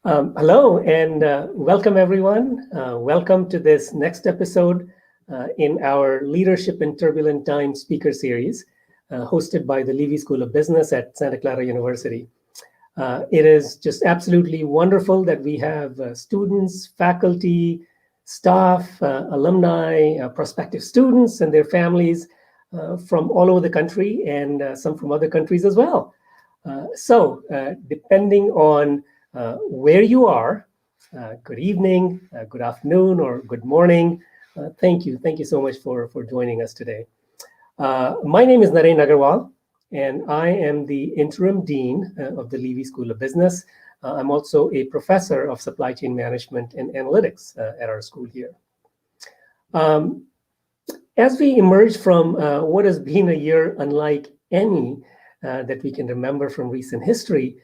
Hello and welcome everyone. Welcome to this next episode in our Leadership in Turbulent Times speaker series, hosted by the Leavey School of Business at Santa Clara University. It is just absolutely wonderful that we have students, faculty, staff, alumni, prospective students and their families from all over the country and some from other countries as well. So depending on where you are, good evening, good afternoon, or good morning. Thank you so much for joining us today. My name is Naren Agrawal, and I am the Interim Dean of the Leavey School of Business. I'm also a professor of supply chain management and analytics at our school here. As we emerge from what has been a year unlike any that we can remember from recent history,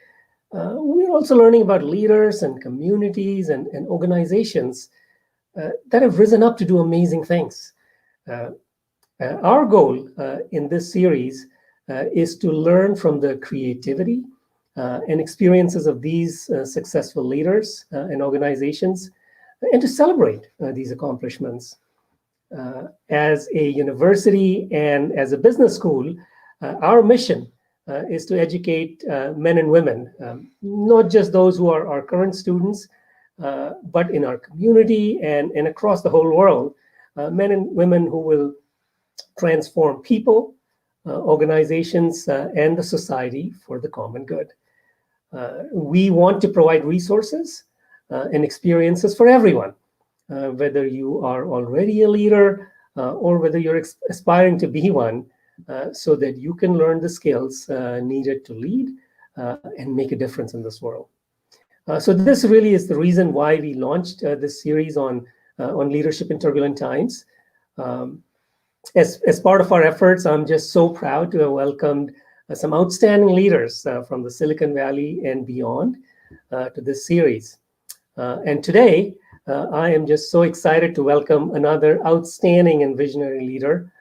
we're also learning about leaders and communities and organizations that have risen up to do amazing things. Our goal in this series is to learn from the creativity and experiences of these successful leaders and organizations, and to celebrate these accomplishments. As a university and as a business school, our mission is to educate men and women, not just those who are our current students, but in our community and across the whole world, men and women who will transform people, organizations, and the society for the common good. We want to provide resources and experiences for everyone, whether you are already a leader or whether you're aspiring to be one, so that you can learn the skills needed to lead and make a difference in this world. So this really is the reason why we launched this series on leadership in turbulent times. As part of our efforts, I'm just so proud to have welcomed some outstanding leaders from the Silicon Valley and beyond to this series. And today, I am just so excited to welcome another outstanding and visionary leader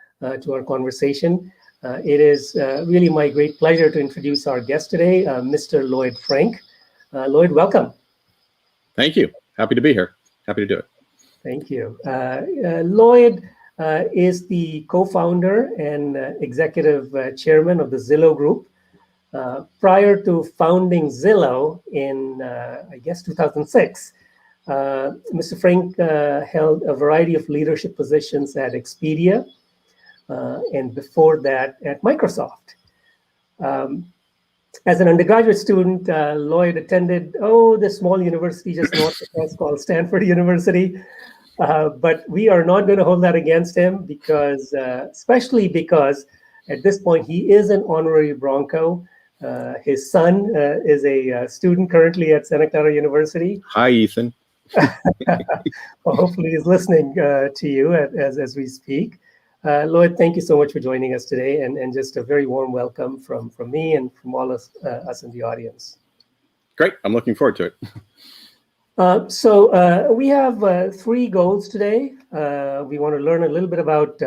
to our conversation. It is really my great pleasure to introduce our guest today, Mr. Lloyd Frink. Lloyd, welcome. Thank you. Happy to be here. Happy to do it. Thank you. Lloyd is the co-founder and executive chairman of the Zillow Group. Prior to founding Zillow in, I guess, 2006, Mr. Frink held a variety of leadership positions at Expedia, and before that at Microsoft. As an undergraduate student, Lloyd attended the small university just north of us called Stanford University. But we are not going to hold that against him because, especially because at this point he is an honorary Bronco. His son is a student currently at Santa Clara University. Hi, Ethan. Well, hopefully he's listening to you as we speak. Lloyd, thank you so much for joining us today, and just a very warm welcome from me and from all of us in the audience. Great. I'm looking forward to it. So we have three goals today. We want to learn a little bit about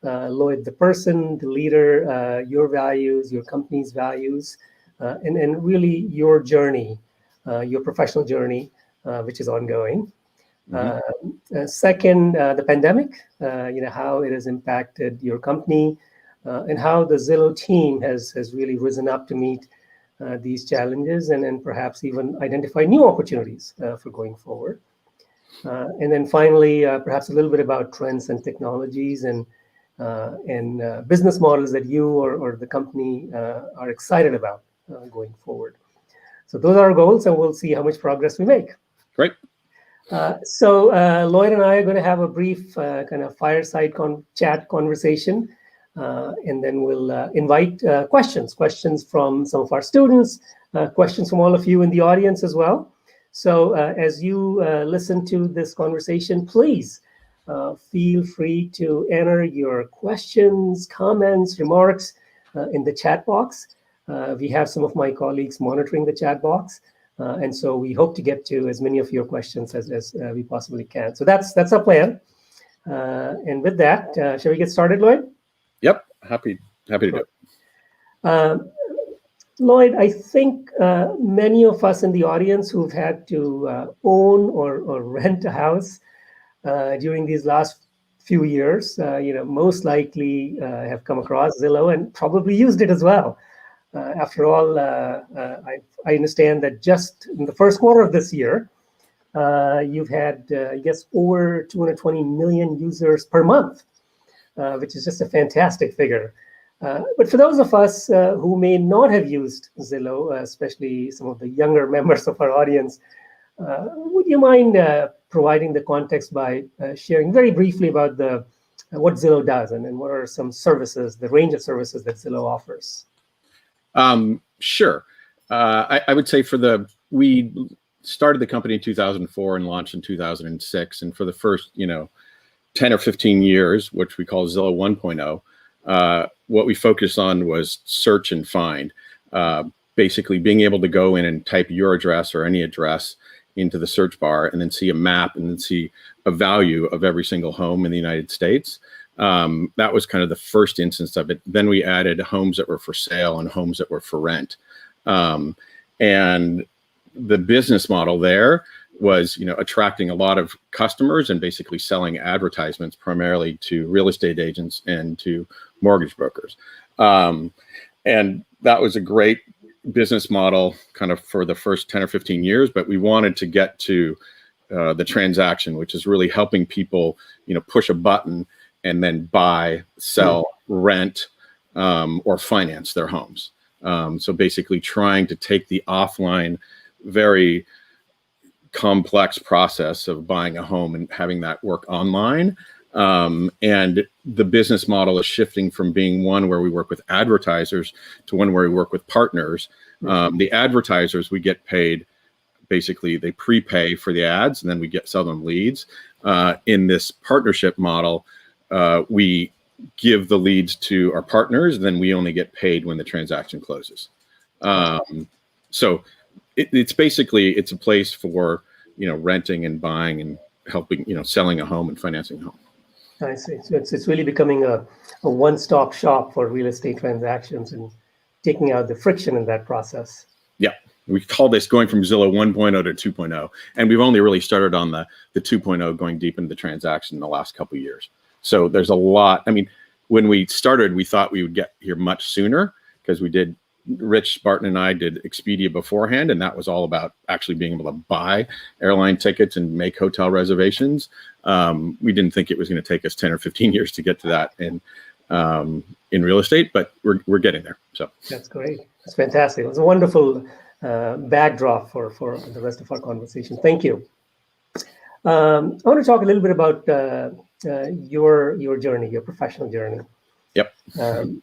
Lloyd, the person, the leader, your values, your company's values, and really your journey, your professional journey, which is ongoing. Second, the pandemic, how it has impacted your company, and how the Zillow team has really risen up to meet these challenges and perhaps even identify new opportunities for going forward. And then finally, perhaps a little bit about trends and technologies and business models that you or the company are excited about going forward. So those are our goals, and we'll see how much progress we make. Great. So Lloyd and I are going to have a brief kind of fireside chat conversation, and then we'll invite questions from some of our students, questions from all of you in the audience as well. So as you listen to this conversation, please feel free to enter your questions, comments, remarks in the chat box. We have some of my colleagues monitoring the chat box. And so we hope to get to as many of your questions as we possibly can. So that's our plan. And with that, shall we get started, Lloyd? Yep, happy to do it. Lloyd, I think many of us in the audience who've had to own or rent a house during these last few years, most likely have come across Zillow and probably used it as well. After all, I understand that just in the first quarter of this year, you've had, I guess, over 220 million users per month, which is just a fantastic figure. But for those of us who may not have used Zillow, especially some of the younger members of our audience, would you mind providing the context by sharing very briefly about what Zillow does and what are some services, the range of services that Zillow offers? Sure. I would say we started the company in 2004 and launched in 2006. And for the first, 10 or 15 years, which we call Zillow 1.0, what we focused on was search and find. Basically being able to go in and type your address or any address into the search bar and then see a map and then see a value of every single home in the United States. That was kind of the first instance of it. Then we added homes that were for sale and homes that were for rent. And the business model there was, attracting a lot of customers and basically selling advertisements primarily to real estate agents and to mortgage brokers. And that was a great business model kind of for the first 10 or 15 years, but we wanted to get to the transaction, which is really helping people, push a button and then buy, sell, rent, or finance their homes. So basically trying to take the offline, very complex process of buying a home and having that work online. And the business model is shifting from being one where we work with advertisers to one where we work with partners. The advertisers, we get paid, basically they prepay for the ads and then we sell them leads. In this partnership model, we give the leads to our partners, then we only get paid when the transaction closes. So it's a place for, renting and buying and helping, selling a home and financing a home. I see. So it's really becoming a one-stop shop for real estate transactions and taking out the friction in that process. Yeah. We call this going from Zillow 1.0 to 2.0. And we've only really started on the 2.0 going deep into the transaction in the last couple of years. So there's a lot. I mean, when we started, we thought we would get here much sooner because Rich Spartan and I did Expedia beforehand, and that was all about actually being able to buy airline tickets and make hotel reservations. We didn't think it was going to take us 10 or 15 years to get to that in real estate, but we're getting there. So that's great. That's fantastic. It was a wonderful backdrop for the rest of our conversation. Thank you. I want to talk a little bit about your journey, your professional journey. Yep.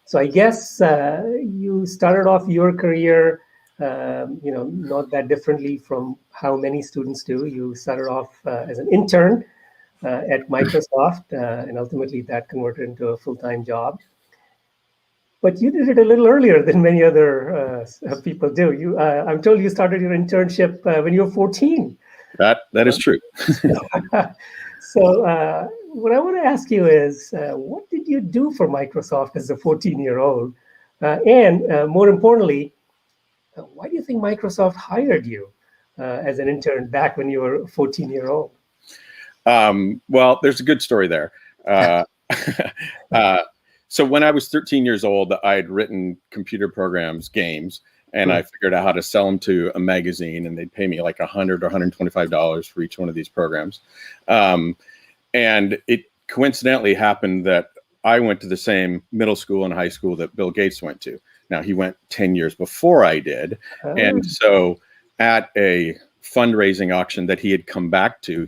So I guess you started off your career, not that differently from how many students do. You started off as an intern at Microsoft, and ultimately that converted into a full-time job. But you did it a little earlier than many other people do. I'm told you started your internship when you were 14. That is true. So what I want to ask you is, what did you do for Microsoft as a 14-year-old? And more importantly, why do you think Microsoft hired you as an intern back when you were a 14-year-old? Well, there's a good story there. So when I was 13 years old, I had written computer programs, games, and I figured out how to sell them to a magazine, and they'd pay me like $100 or $125 for each one of these programs. And it coincidentally happened that I went to the same middle school and high school that Bill Gates went to. Now, he went 10 years before I did. And so at a fundraising auction that he had come back to,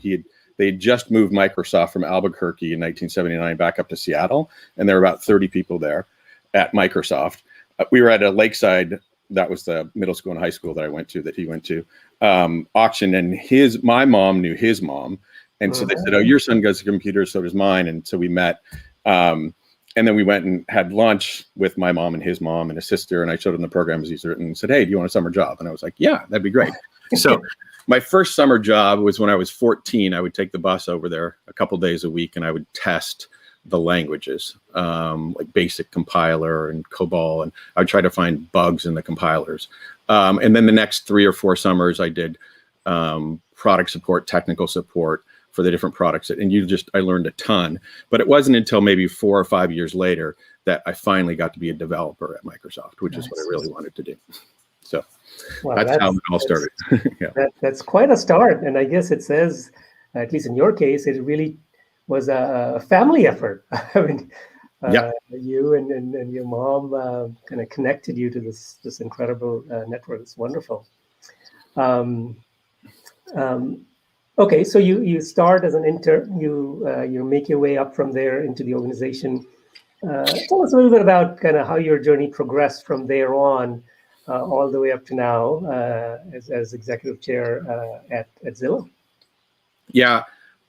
they had just moved Microsoft from Albuquerque in 1979 back up to Seattle. And there were about 30 people there at Microsoft. We were at a Lakeside, that was the middle school and high school that I went to, that he went to, auction. And my mom knew his mom. And so they said, oh, your son goes to computers, so does mine. And so we met. And then we went and had lunch with my mom and his mom and his sister. And I showed him the programs he's written and said, hey, do you want a summer job? And I was like, yeah, that'd be great. So my first summer job was when I was 14. I would take the bus over there a couple days a week and I would test the languages, like Basic Compiler and COBOL, and I would try to find bugs in the compilers. And then the next 3 or 4 summers, I did product support, technical support for the different products. And I learned a ton. But it wasn't until maybe 4 or 5 years later that I finally got to be a developer at Microsoft, which is what I really wanted to do. So that's how it all started. Yeah. That's quite a start. And I guess it says, at least in your case, it really was a family effort. I mean, you and your mom kind of connected you to this incredible network. It's wonderful. Okay, so you start as an intern. You make your way up from there into the organization. Tell us a little bit about kind of how your journey progressed from there on, all the way up to now as executive chair at Zillow. Yeah.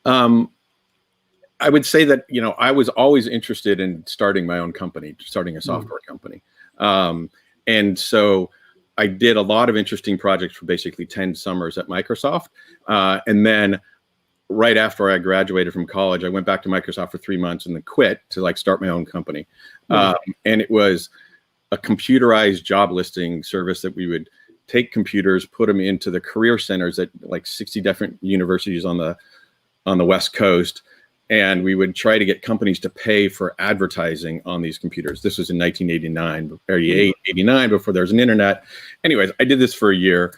I would say that, I was always interested in starting my own company, starting a software company. And so I did a lot of interesting projects for basically 10 summers at Microsoft. And then right after I graduated from college, I went back to Microsoft for 3 months and then quit to start my own company. And it was a computerized job listing service that we would take computers, put them into the career centers at 60 different universities on the West Coast. And we would try to get companies to pay for advertising on these computers. This was in 1989, 88, 89, before there was an internet. Anyways, I did this for a year,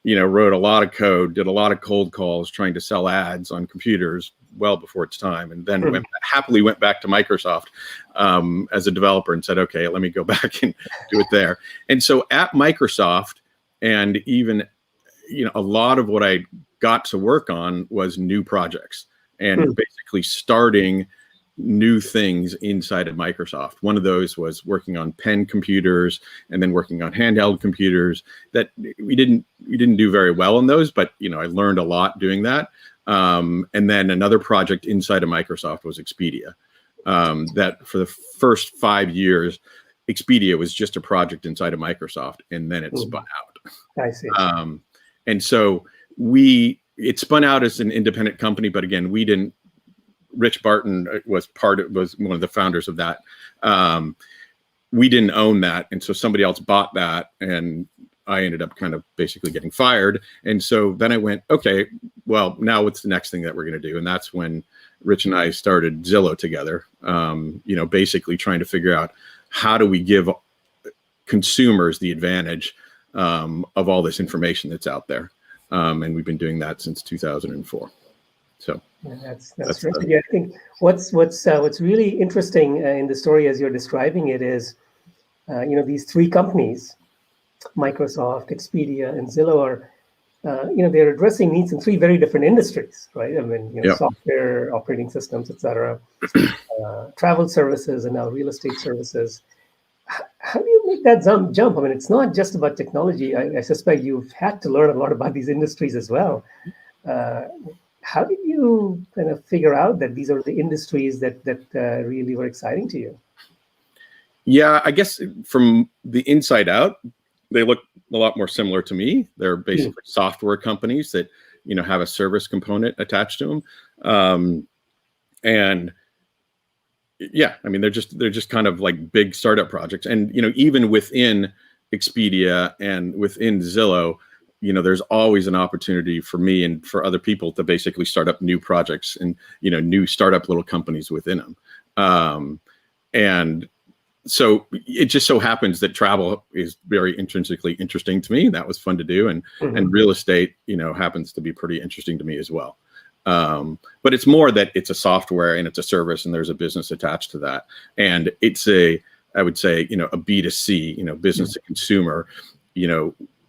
wrote a lot of code, did a lot of cold calls, trying to sell ads on computers well before its time. And then happily went back to Microsoft as a developer and said, okay, let me go back and do it there. And so at Microsoft, and even, a lot of what I got to work on was new projects. And basically starting new things inside of Microsoft. One of those was working on pen computers and then working on handheld computers that we didn't do very well in those, but I learned a lot doing that. And then another project inside of Microsoft was Expedia. That for the first 5 years, Expedia was just a project inside of Microsoft, and then it spun out. I see. And so it spun out as an independent company, but again, Rich Barton was one of the founders of that. We didn't own that. And so somebody else bought that, and I ended up kind of basically getting fired. And so then I went, okay, well, now what's the next thing that we're going to do? And that's when Rich and I started Zillow together, basically trying to figure out how do we give consumers the advantage of all this information that's out there. And we've been doing that since 2004. So that's terrific. I think what's really interesting in the story as you're describing it is, these 3 companies, Microsoft, Expedia, and Zillow are, they're addressing needs in 3 very different industries, right? I mean, software, operating systems, et cetera, travel services, and now real estate services. How do you make that jump? I mean, it's not just about technology. I suspect you've had to learn a lot about these industries as well. How did you kind of figure out that these are the industries that really were exciting to you? Yeah, I guess from the inside out, they look a lot more similar to me. They're basically software companies that, have a service component attached to them. And yeah, I mean, they're just kind of like big startup projects. And, even within Expedia and within Zillow, there's always an opportunity for me and for other people to basically start up new projects and, new startup little companies within them. And so it just so happens that travel is very intrinsically interesting to me. That was fun to do. And real estate, happens to be pretty interesting to me as well. But it's more that it's a software and it's a service and there's a business attached to that. And it's I would say, a B2C, business to consumer,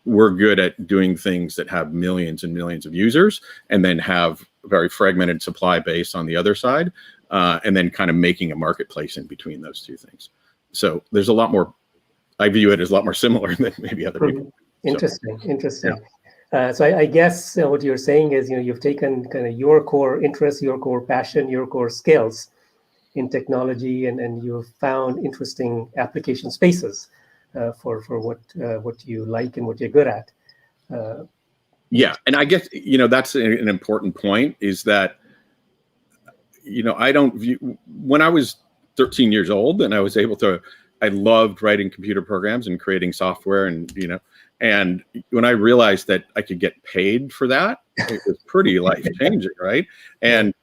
we're good at doing things that have millions and millions of users and then have a very fragmented supply base on the other side. And then kind of making a marketplace in between those 2 things. So there's a lot more, I view it as a lot more similar than maybe other people. Interesting. Yeah. So I guess what you're saying is, you've taken kind of your core interests, your core passion, your core skills in technology, and you've found interesting application spaces for what you like and what you're good at. Yeah, and I guess that's an important point, is that I don't view, when I was 13 years old and I loved writing computer programs and creating software and when I realized that I could get paid for that, it was pretty life changing, right? And,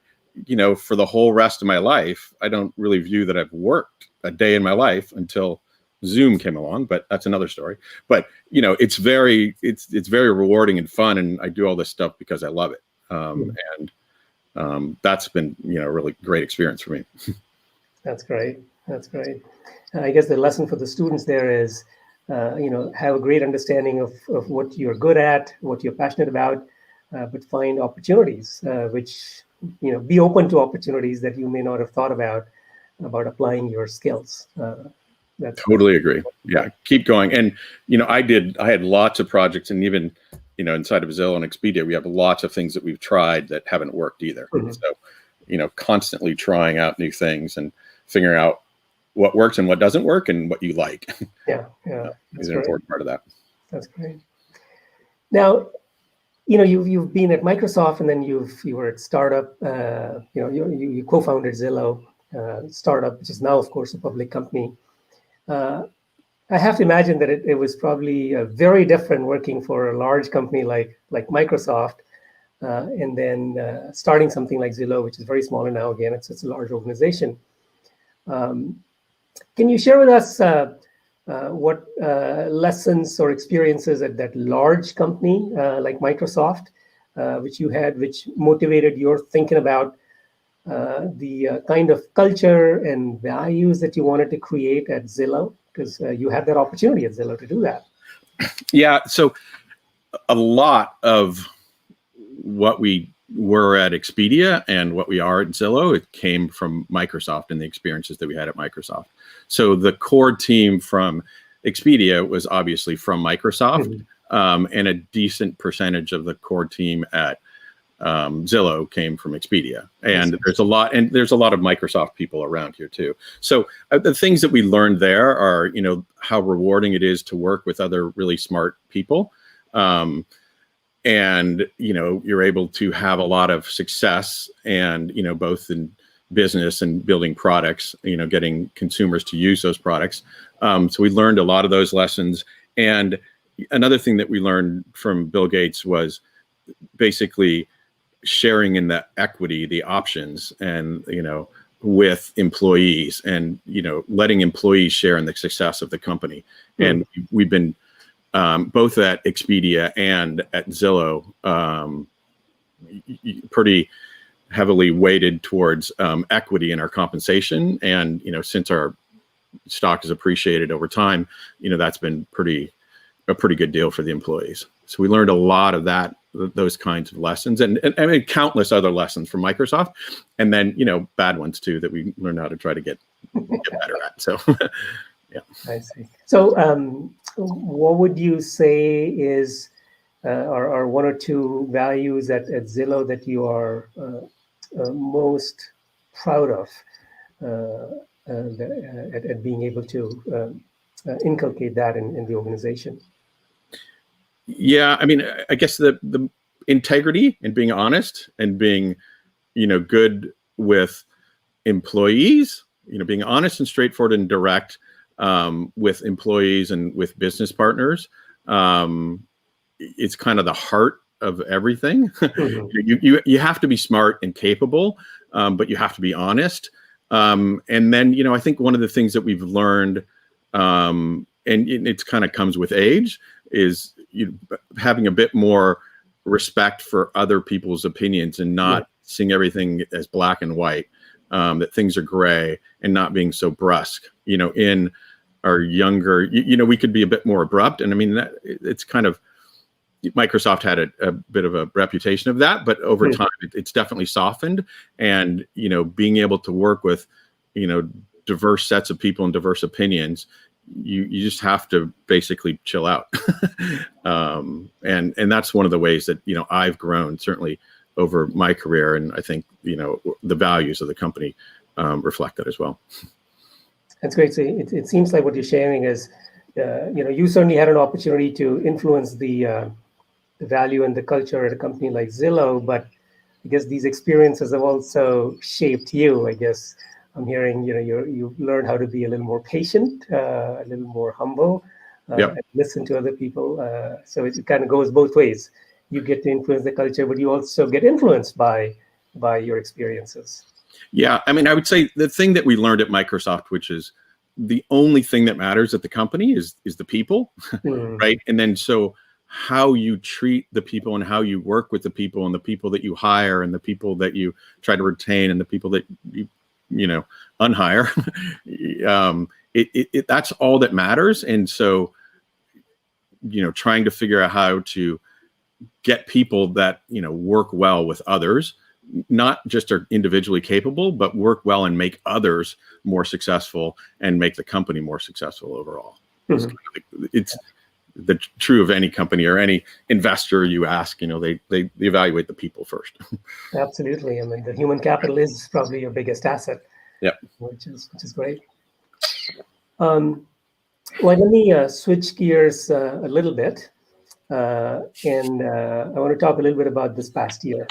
for the whole rest of my life, I don't really view that I've worked a day in my life until Zoom came along, but that's another story. But, it's very rewarding and fun. And I do all this stuff because I love it. And that's been, a really great experience for me. That's great. That's great. I guess the lesson for the students there is, have a great understanding of what you're good at, what you're passionate about, but find opportunities, which, be open to opportunities that you may not have thought about applying your skills. That's totally agree. Yeah, keep going. And, I had lots of projects, and even, inside of Zillow and Expedia, we have lots of things that we've tried that haven't worked either. Mm-hmm. So, constantly trying out new things and figuring out what works and what doesn't work and what you like. Yeah. Is an important part of that. That's great. Now, you've been at Microsoft, and then you were at startup. You co-founded Zillow startup, which is now, of course, a public company. I have to imagine that it was probably very different working for a large company like Microsoft, and then starting something like Zillow, which is very smaller now. Again, it's a large organization. Can you share with us what lessons or experiences at that large company like Microsoft, which you had, which motivated your thinking about the kind of culture and values that you wanted to create at Zillow? Because you had that opportunity at Zillow to do that. Yeah, so a lot of what we were at Expedia and what we are at Zillow, it came from Microsoft and the experiences that we had at Microsoft. So the core team from Expedia was obviously from Microsoft, and a decent percentage of the core team at Zillow came from Expedia. And there's a lot of Microsoft people around here too. So the things that we learned there are, how rewarding it is to work with other really smart people. And, you're able to have a lot of success and, both in business and building products, getting consumers to use those products. So we learned a lot of those lessons. And another thing that we learned from Bill Gates was basically sharing in the equity, the options, and, with employees and, letting employees share in the success of the company. And we've been both at Expedia and at Zillow, pretty heavily weighted towards equity in our compensation. And, since our stock has appreciated over time, that's been a pretty good deal for the employees. So we learned a lot of those kinds of lessons and I mean, countless other lessons from Microsoft, and then, bad ones too, that we learned how to try to get better at. So, yeah. I see. So, what would you say is, are one or two values at Zillow that you are most proud of at being able to inculcate that in the organization? Yeah, I mean, I guess the integrity and being honest and being, good with employees, being honest and straightforward and direct with employees and with business partners. It's kind of the heart of everything. You have to be smart and capable, but you have to be honest. And then, I think one of the things that we've learned, and it kind of comes with age, is having a bit more respect for other people's opinions and not seeing everything as black and white, that things are gray, and not being so brusque. In our younger, we could be a bit more abrupt. And I mean, it's kind of, Microsoft had a bit of a reputation of that, but over time, it's definitely softened. And, being able to work with, diverse sets of people and diverse opinions, you just have to basically chill out. And that's one of the ways that, I've grown certainly over my career. And I think, the values of the company reflect that as well. That's great. So it seems like what you're sharing is, you certainly had an opportunity to influence the value and the culture at a company like Zillow, but I guess these experiences have also shaped you. I guess I'm hearing, you've learned how to be a little more patient, a little more humble, Yep. and listen to other people. So it kind of goes both ways. You get to influence the culture, but you also get influenced by your experiences. Yeah, I mean, I would say the thing that we learned at Microsoft, which is the only thing that matters at the company is the people, right? And then so how you treat the people and how you work with the people and the people that you hire and the people that you try to retain and the people that you unhire, that's all that matters. And so, trying to figure out how to get people that, work well with others, not just are individually capable, but work well and make others more successful and make the company more successful overall. It's the true of any company or any investor you ask, they evaluate the people first. Absolutely. I mean, the human capital is probably your biggest asset. Yep. Which is great. Well, let me switch gears a little bit. And I want to talk a little bit about this past year.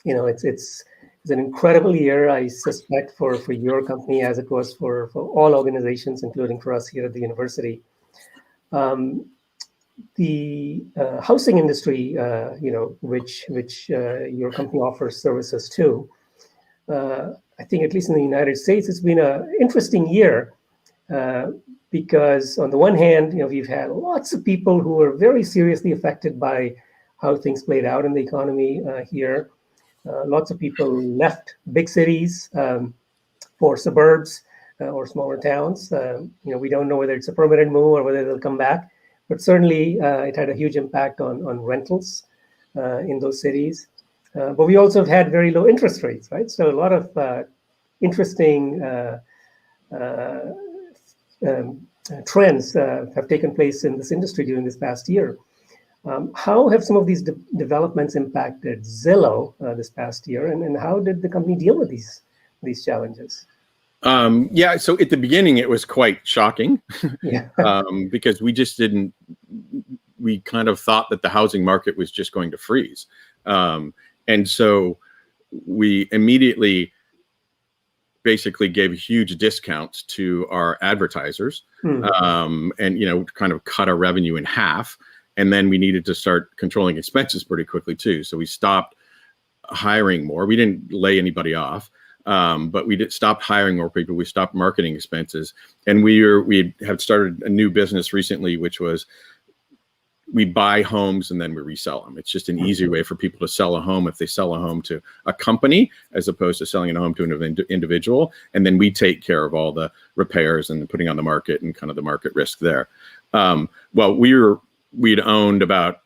It's an incredible year, I suspect, for your company as it was for all organizations, including for us here at the university. The housing industry, which your company offers services to, I think at least in the United States, it's been an interesting year because on the one hand, we've had lots of people who are very seriously affected by how things played out in the economy here. Lots of people left big cities for suburbs or smaller towns. We don't know whether it's a permanent move or whether they'll come back, but certainly it had a huge impact on rentals in those cities. But we also have had very low interest rates, right? So a lot of interesting trends have taken place in this industry during this past year. How have some of these developments impacted Zillow this past year, and how did the company deal with these challenges? Yeah, so at the beginning it was quite shocking. Yeah. Because we kind of thought that the housing market was just going to freeze. And so we immediately basically gave huge discounts to our advertisers, and kind of cut our revenue in half. And then we needed to start controlling expenses pretty quickly too. So we stopped hiring more. We didn't lay anybody off, but we stopped hiring more people. We stopped marketing expenses, and we had started a new business recently, which was we buy homes and then we resell them. It's just an easy way for people to sell a home if they sell a home to a company as opposed to selling a home to an individual. And then we take care of all the repairs and putting on the market and kind of the market risk there. Well, we'd owned about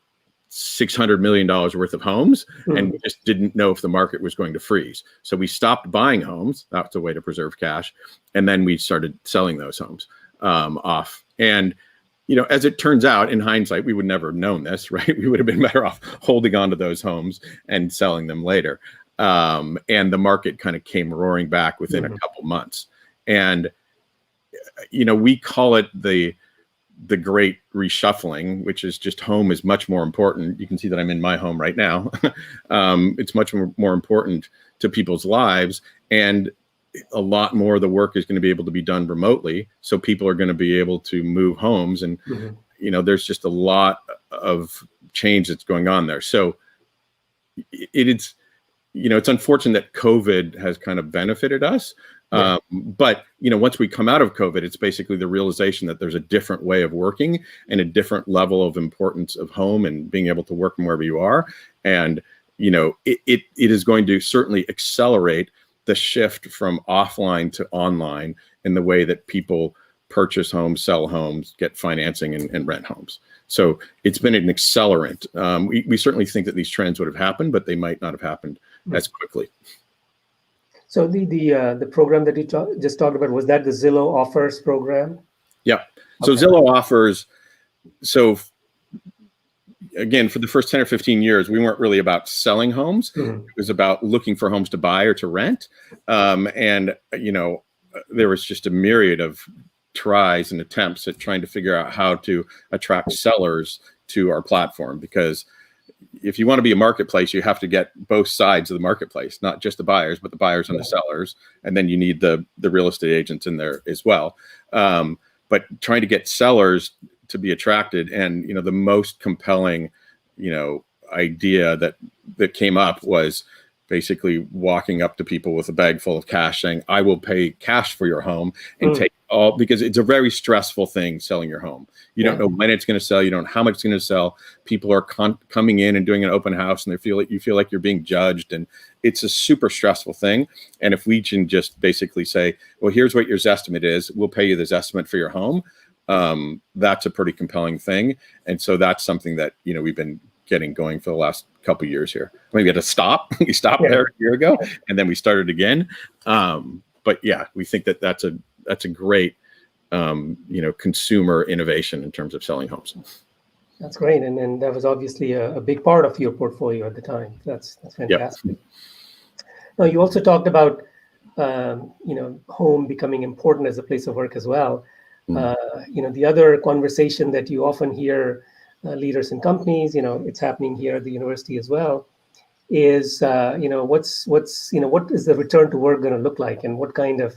$600 million worth of homes, and we just didn't know if the market was going to freeze. So we stopped buying homes. That's a way to preserve cash. And then we started selling those homes off. And as it turns out, in hindsight, we would never have known this, right? We would have been better off holding on to those homes and selling them later. And the market kind of came roaring back within a couple months. And, we call it the great reshuffling, which is just home is much more important. You can see that I'm in my home right now. It's much more important to people's lives. And a lot more of the work is going to be able to be done remotely. So people are going to be able to move homes. And, there's just a lot of change that's going on there. So it's unfortunate that COVID has kind of benefited us. But, once we come out of COVID, it's basically the realization that there's a different way of working and a different level of importance of home and being able to work from wherever you are. And, it is going to certainly accelerate the shift from offline to online in the way that people purchase homes, sell homes, get financing, and rent homes. So it's been an accelerant. We certainly think that these trends would have happened, but they might not have happened as quickly. So the program that you just talked about, was that the Zillow Offers program? Yeah. So Zillow Offers. So again, for the first 10 or 15 years, we weren't really about selling homes. It was about looking for homes to buy or to rent. And there was just a myriad of tries and attempts at trying to figure out how to attract sellers to our platform, because if you want to be a marketplace, you have to get both sides of the marketplace, not just the buyers, but the buyers and the sellers. And then you need the real estate agents in there as well. But trying to get sellers to be attracted, and, you know, the most compelling, you know, idea that came up was basically walking up to people with a bag full of cash saying, I will pay cash for your home and take all, because it's a very stressful thing selling your home. You don't know when it's going to sell. You don't know how much it's going to sell. People are coming in and doing an open house, and you feel like you're being judged, and it's a super stressful thing. And if we can just basically say, well, here's what your Zestimate is, we'll pay you this estimate for your home. That's a pretty compelling thing. And so that's something that, you know, we've been getting going for the last couple of years here. I mean, we had to stop. We stopped there a year ago, and then we started again. But yeah, we think that that's a great, you know, consumer innovation in terms of selling homes. That's great, and that was obviously a big part of your portfolio at the time. That's fantastic. Yep. Now, you also talked about, you know, home becoming important as a place of work as well. You know, the other conversation that you often hear leaders in companies, you know, it's happening here at the university as well, is, you know, what's, you know, what is the return to work going to look like, and what kind of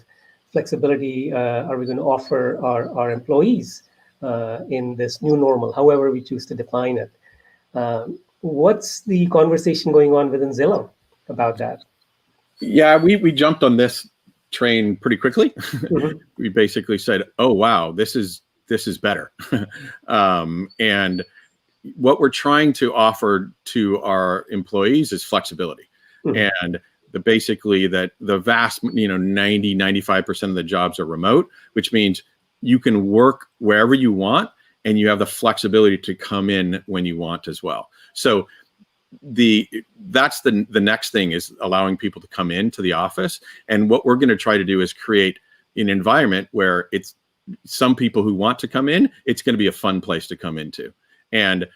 flexibility are we going to offer our employees in this new normal, however we choose to define it. What's the conversation going on within Zillow about that? Yeah, we jumped on this train pretty quickly. We basically said, oh, wow, this is better. And what we're trying to offer to our employees is flexibility. And basically that the vast, you know, 95% of the jobs are remote, which means you can work wherever you want, and you have the flexibility to come in when you want as well. So that's the next thing, is allowing people to come into the office. And what we're going to try to do is create an environment where it's some people who want to come in, it's going to be a fun place to come into. And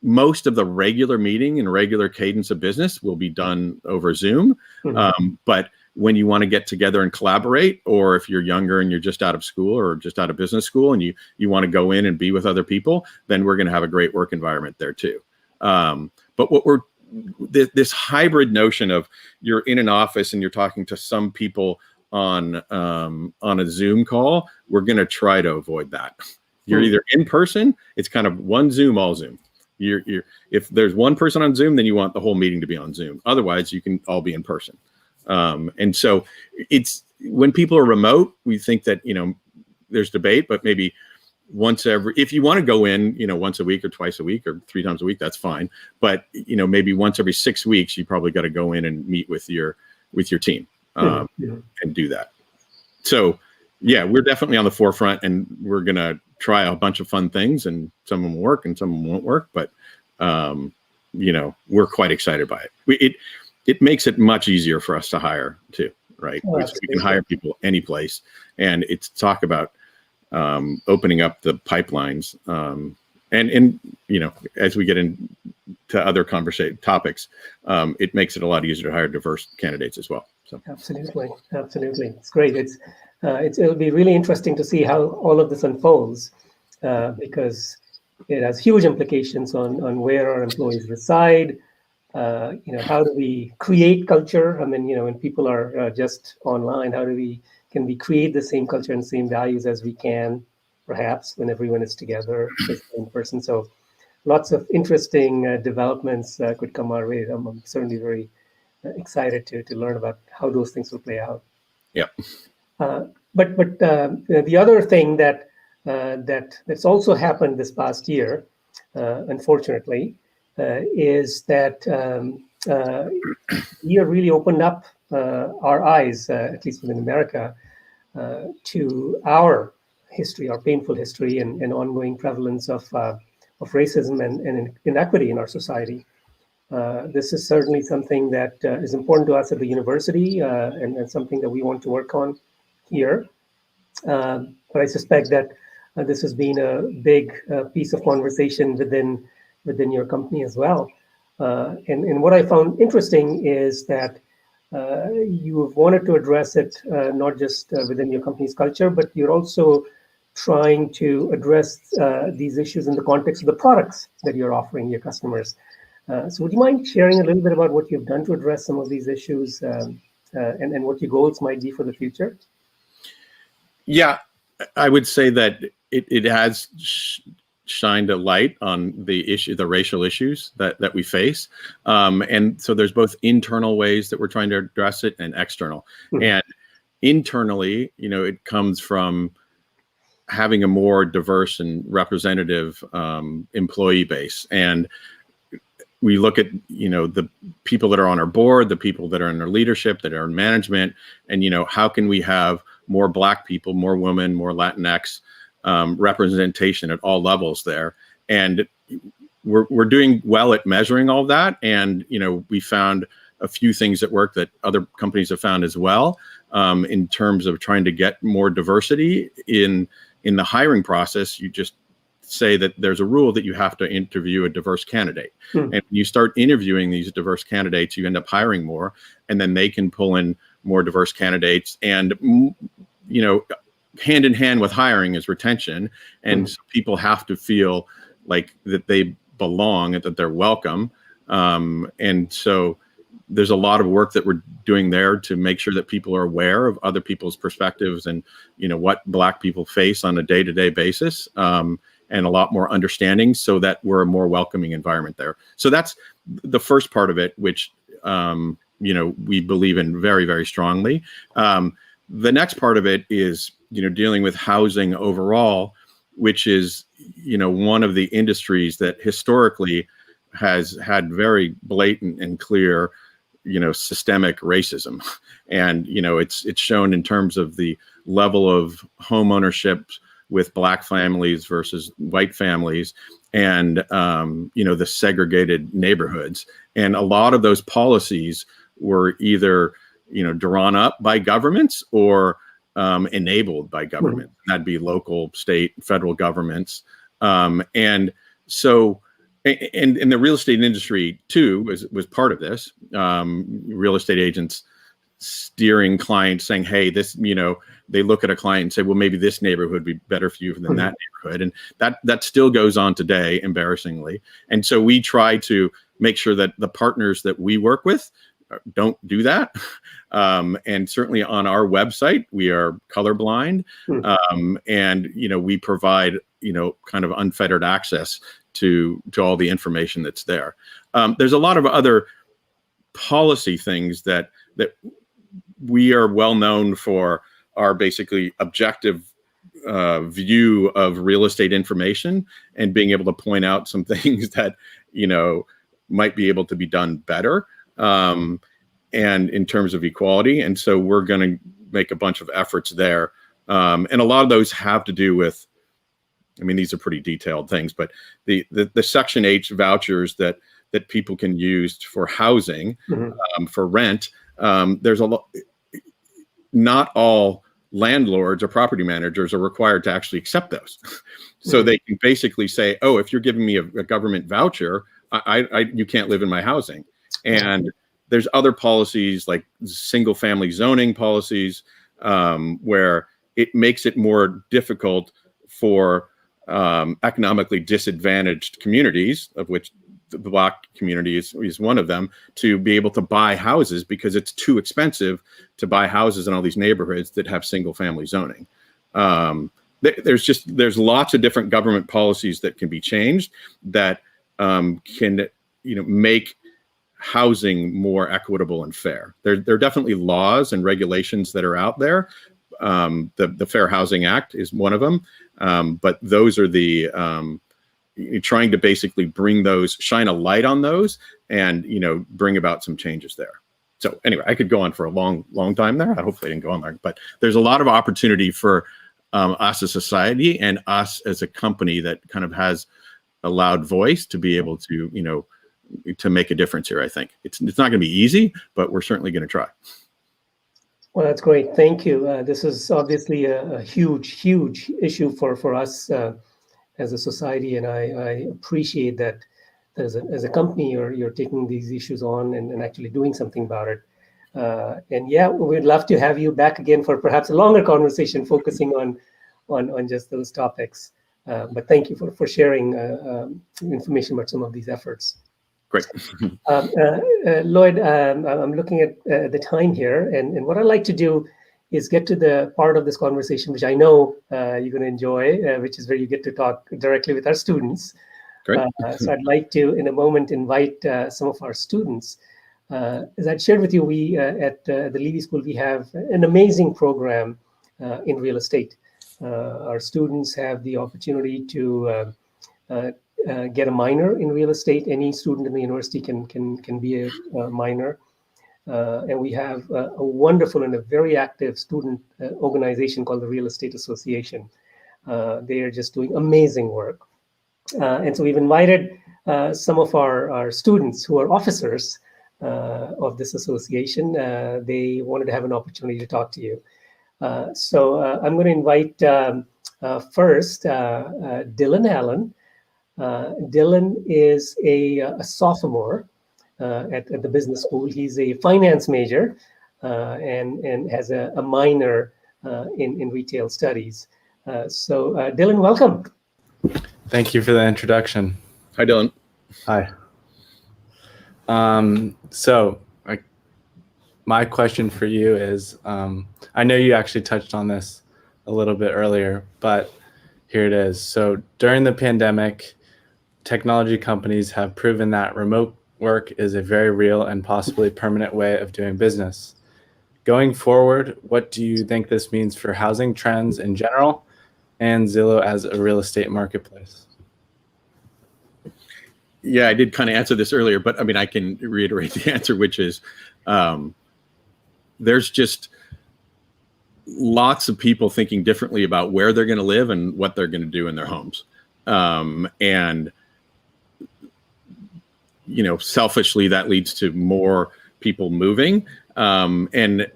most of the regular meeting and regular cadence of business will be done over Zoom. But when you want to get together and collaborate, or if you're younger and you're just out of school or just out of business school and you want to go in and be with other people, then we're going to have a great work environment there too. But what this hybrid notion of you're in an office and you're talking to some people on a Zoom call, we're going to try to avoid that. You're either in person, it's kind of one Zoom, all Zoom. If there's one person on Zoom, then you want the whole meeting to be on Zoom. Otherwise, you can all be in person. And so it's, when people are remote, we think that, you know, there's debate, but maybe if you want to go in, you know, once a week or twice a week or 3 times a week, that's fine. But, you know, maybe once every 6 weeks, you probably got to go in and meet with your team and do that. So yeah, we're definitely on the forefront, and we're going to try a bunch of fun things, and some of them work and some of them won't work. But, you know, we're quite excited by it. It makes it much easier for us to hire too, right? We can hire people any place, and it's talk about opening up the pipelines. And you know, as we get into other topics, it makes it a lot easier to hire diverse candidates as well. So absolutely, it's great. It'll be really interesting to see how all of this unfolds, because it has huge implications on where our employees reside. You know, how do we create culture? I mean, you know, when people are just online, can we create the same culture and same values as we can, perhaps, when everyone is together in person? So lots of interesting developments could come our way. I'm certainly very excited to learn about how those things will play out. Yeah. But the other thing that's also happened this past year, unfortunately, is that year really opened up our eyes, at least within America, to our history, our painful history, and ongoing prevalence of racism and inequity in our society. This is certainly something that is important to us at the university, and something that we want to work on here. But I suspect that this has been a big piece of conversation within your company as well. And what I found interesting is that you've wanted to address it not just within your company's culture, but you're also trying to address these issues in the context of the products that you're offering your customers. So would you mind sharing a little bit about what you've done to address some of these issues and what your goals might be for the future? Yeah, I would say that it has shined a light on the racial issues that we face. And so there's both internal ways that we're trying to address it and external. Mm-hmm. And internally, it comes from having a more diverse and representative employee base. And we look at, the people that are on our board, the people that are in our leadership, that are in management, and, how can we have more Black people, more women, more Latinx representation at all levels there. And we're doing well at measuring all that. And, we found a few things that work that other companies have found as well, in terms of trying to get more diversity in the hiring process. You just say that there's a rule that you have to interview a diverse candidate. And when you start interviewing these diverse candidates, you end up hiring more, and then they can pull in more diverse candidates. And, hand in hand with hiring is retention. And so people have to feel like that they belong and that they're welcome. And so there's a lot of work that we're doing there to make sure that people are aware of other people's perspectives and, what Black people face on a day-to-day basis, and a lot more understanding so that we're a more welcoming environment there. So that's the first part of it, which, we believe in very, very strongly. The next part of it is, dealing with housing overall, which is, one of the industries that historically has had very blatant and clear, systemic racism. And, it's shown in terms of the level of home ownership with Black families versus white families, and, the segregated neighborhoods. And a lot of those policies were either, drawn up by governments or enabled by government. That'd be local, state, federal governments. And so, and the real estate industry too was part of this. Real estate agents steering clients, saying, hey, this, they look at a client and say, well, maybe this neighborhood would be better for you than that neighborhood. And that still goes on today, embarrassingly. And so we try to make sure that the partners that we work with don't do that. And certainly on our website, we are colorblind. And, we provide, kind of unfettered access to all the information that's there. There's a lot of other policy things that we are well known for our basically objective view of real estate information, and being able to point out some things that, might be able to be done better. And in terms of equality. And so we're going to make a bunch of efforts there. And a lot of those have to do with, these are pretty detailed things, but the Section H vouchers that people can use for housing, for rent, there's a lot. Not all landlords or property managers are required to actually accept those. So they can basically say, oh, if you're giving me a government voucher, you can't live in my housing. And there's other policies like single family zoning policies, where it makes it more difficult for economically disadvantaged communities, of which the Black community is one of them, to be able to buy houses, because it's too expensive to buy houses in all these neighborhoods that have single family zoning. There's lots of different government policies that can be changed that can make housing more equitable and fair. There are definitely laws and regulations that are out there. The Fair Housing Act is one of them, but those are the trying to basically shine a light on those, and bring about some changes there. So anyway, I could go on for a long time there. Hopefully I didn't go on long, but there's a lot of opportunity for us as a society and us as a company that kind of has a loud voice to be able to to make a difference here. I think it's not going to be easy, but we're certainly going to try. Well, that's great. Thank you. This is obviously a huge issue for us as a society, and I appreciate that as a company you're taking these issues on and actually doing something about it. And yeah, we'd love to have you back again for perhaps a longer conversation focusing on just those topics. But thank you for sharing information about some of these efforts. Great. Lloyd, I'm looking at the time here, and what I'd like to do is get to the part of this conversation which I know you're going to enjoy, which is where you get to talk directly with our students. Great. So I'd like to, in a moment, invite some of our students. As I'd shared with you, we at the Leavey School, we have an amazing program in real estate. Our students have the opportunity to get a minor in real estate. Any student in the university can be a minor. And we have a wonderful and a very active student organization called the Real Estate Association. They are just doing amazing work. And so we've invited some of our students who are officers of this association. They wanted to have an opportunity to talk to you. So I'm going to invite first Dylan Allen. Dylan is a sophomore at the business school. He's a finance major and has a minor in retail studies. So Dylan, welcome. Thank you for the introduction. Hi, Dylan. Hi. So my question for you is, I know you actually touched on this a little bit earlier, but here it is. So during the pandemic, technology companies have proven that remote work is a very real and possibly permanent way of doing business. Going forward, what do you think this means for housing trends in general and Zillow as a real estate marketplace? Yeah, I did kind of answer this earlier, but I mean, I can reiterate the answer, which is there's just lots of people thinking differently about where they're going to live and what they're going to do in their homes. And you know, selfishly, that leads to more people moving, and